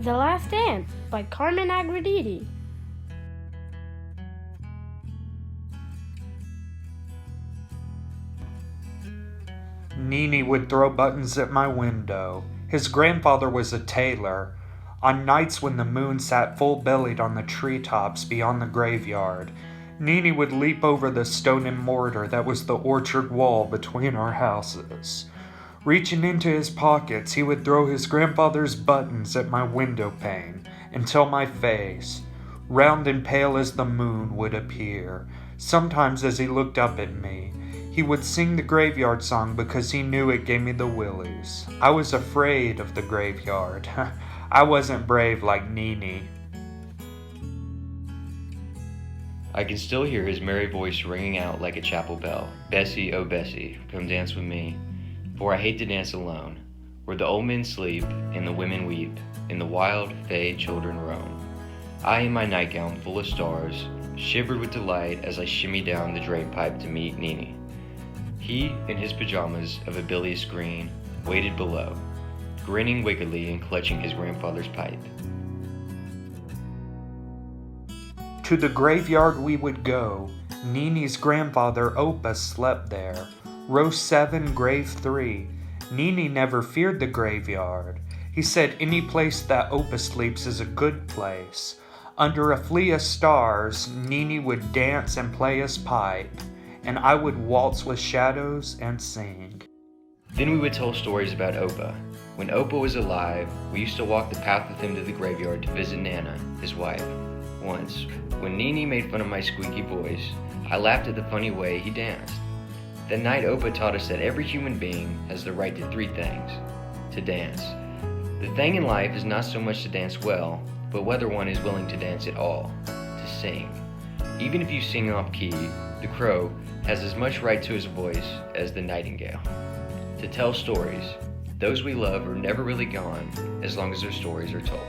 The Last Dance by Carmen Agrediti. Nanny would throw buttons at my window. His grandfather was a tailor. On nights when the moon sat full-bellied on the treetops beyond the graveyard, Nanny would leap over the stone and mortar that was the orchard wall between our houses. Reaching into his pockets, he would throw his grandfather's buttons at my window pane until my face, round and pale as the moon, would appear. Sometimes as he looked up at me, he would sing the graveyard song because he knew it gave me the willies. I was afraid of the graveyard. I wasn't brave like Nanny. I can still hear his merry voice ringing out like a chapel bell. Bessie, oh Bessie, come dance with me, for I hate to dance alone, where the old men sleep and the women weep, and the wild, fey children roam. I in my nightgown full of stars, shivered with delight as I shimmy down the drain pipe to meet Nanny. He, in his pajamas of a bilious green, waited below, grinning wickedly and clutching his grandfather's pipe. To the graveyard we would go. Nanny's grandfather Opa slept there. Row 7, grave 3. Nanny never feared the graveyard. He said any place that Opa sleeps is a good place. Under a flea of stars, Nanny would dance and play his pipe, and I would waltz with shadows and sing. Then we would tell stories about Opa. When Opa was alive, we used to walk the path with him to the graveyard to visit Nana, his wife. Once, when Nanny made fun of my squeaky voice, I laughed at the funny way he danced. That night Opa taught us that every human being has the right to 3 things: to dance. The thing in life is not so much to dance well, but whether one is willing to dance at all, to sing. Even if you sing off key, the crow has as much right to his voice as the nightingale. To tell stories. Those we love are never really gone as long as their stories are told.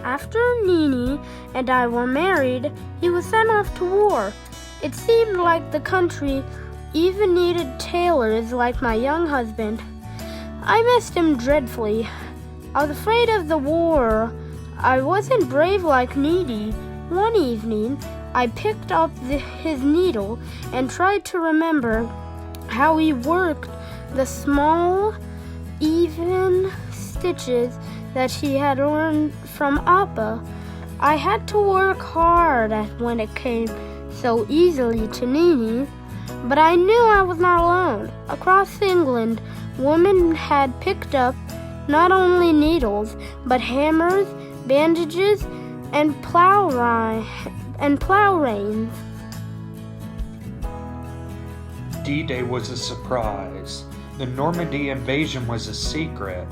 After Nanny and I were married, he was sent off to war. It seemed like the country even needed tailors like my young husband. I missed him dreadfully. I was afraid of the war. I wasn't brave like Nanny. One evening, I picked up his needle and tried to remember how he worked the small, even stitches that he had learned from Appa. I had to work hard when it came so easily to Nanny, but I knew I was not alone. Across England, women had picked up not only needles, but hammers, bandages, and plow reins. D-Day was a surprise. The Normandy invasion was a secret.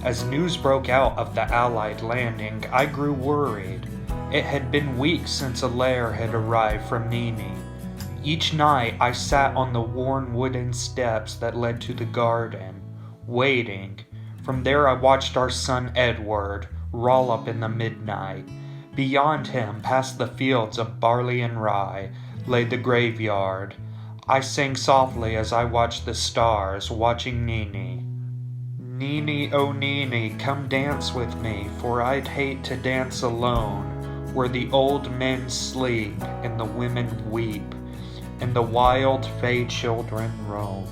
As news broke out of the Allied landing, I grew worried. It had been weeks since a letter had arrived from Nanny. Each night I sat on the worn wooden steps that led to the garden, waiting. From there I watched our son Edward roll up in the midnight. Beyond him, past the fields of barley and rye, lay the graveyard. I sang softly as I watched the stars, watching Nanny. Nanny, oh Nanny, come dance with me, for I'd hate to dance alone, where the old men sleep and the women weep, and the wild fey children roam.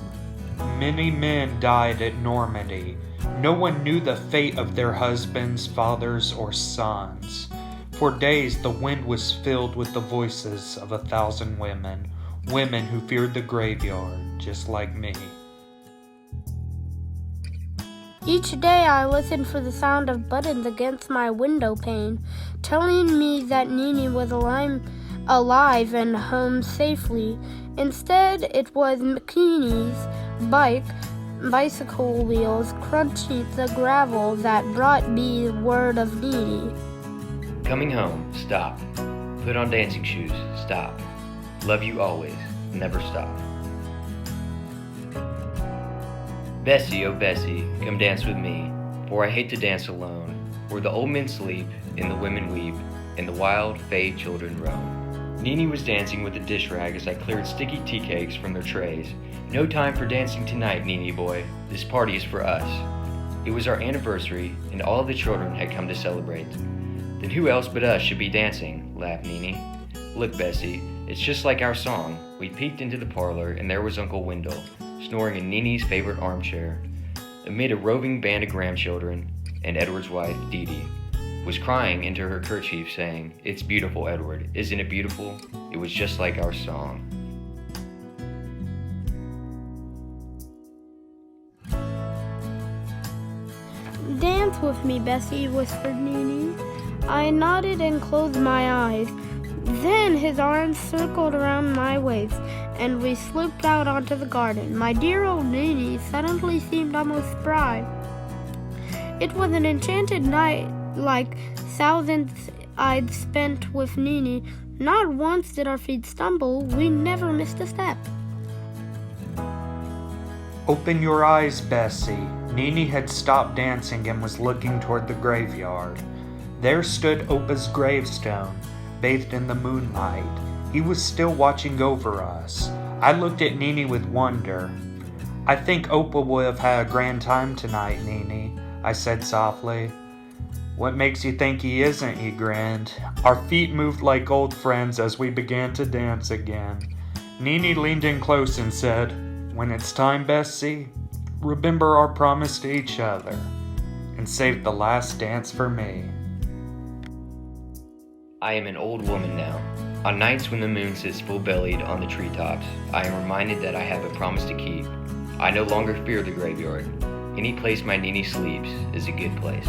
Many men died at Normandy. No one knew the fate of their husbands, fathers, or sons. For days the wind was filled with the voices of 1,000 women, women who feared the graveyard, just like me. Each day I listened for the sound of buttons against my window pane, telling me that Nanny was alive and home safely. Instead, it was McKinney's bicycle wheels crunching the gravel that brought me word of Nanny. Coming home, stop. Put on dancing shoes, stop. Love you always, never stop. Bessie, oh Bessie, come dance with me, for I hate to dance alone, where the old men sleep and the women weep, and the wild fey children roam. Nini was dancing with a dish rag as I cleared sticky tea cakes from their trays. No time for dancing tonight, Nini boy. This party is for us. It was our anniversary, and all of the children had come to celebrate. Then who else but us should be dancing? Laughed Nini. Look, Bessie, it's just like our song. We peeked into the parlor, and there was Uncle Wendell, snoring in Nini's favorite armchair. Amid a roving band of grandchildren, and Edward's wife, Dee Dee, was crying into her kerchief, saying, "It's beautiful, Edward. Isn't it beautiful? It was just like our song." Dance with me, Bessie, whispered Nini. I nodded and closed my eyes. Then his arms circled around my waist, and we slipped out onto the garden. My dear old Nini suddenly seemed almost spry. It was an enchanted night, like thousands I'd spent with Nini. Not once did our feet stumble. We never missed a step. Open your eyes, Bessie. Nini had stopped dancing and was looking toward the graveyard. There stood Opa's gravestone, bathed in the moonlight. He was still watching over us. I looked at Nini with wonder. I think Opa will have had a grand time tonight, Nini, I said softly. What makes you think he isn't? He grinned. Our feet moved like old friends as we began to dance again. Nini leaned in close and said, "When it's time, Bessie, remember our promise to each other, and save the last dance for me." I am an old woman now. On nights when the moon sits full-bellied on the treetops, I am reminded that I have a promise to keep. I no longer fear the graveyard. Any place my Nini sleeps is a good place.